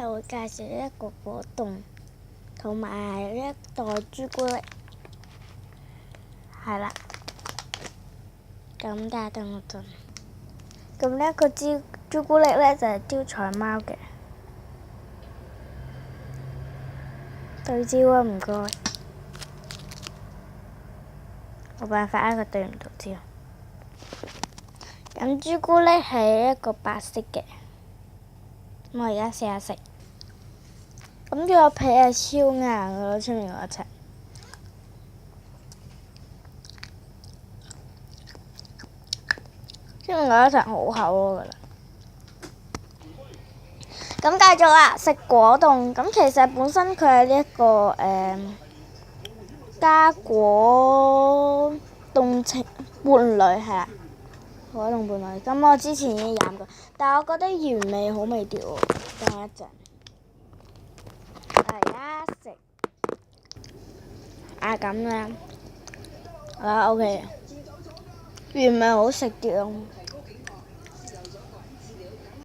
日會介紹一個果凍，同埋一袋朱古力，係啦。咁但係等我陣。咁呢個朱古力咧就係招財貓嘅，對焦啊唔該。冇辦法啊，佢對唔到焦。咁朱古力係一個白色嘅，咁我而家試下食。咁呢個皮係超硬嘅咯，出面嗰一層。出面嗰一層好厚咯，覺得。咁繼續啦，食果凍。咁其實本身佢係呢一個加果凍伴侶係啦，果凍伴侶。咁我之前已經飲過，但係我覺得原味好味啲喎。等我一陣，大家食啊咁啦，OK，原味好食啲咯。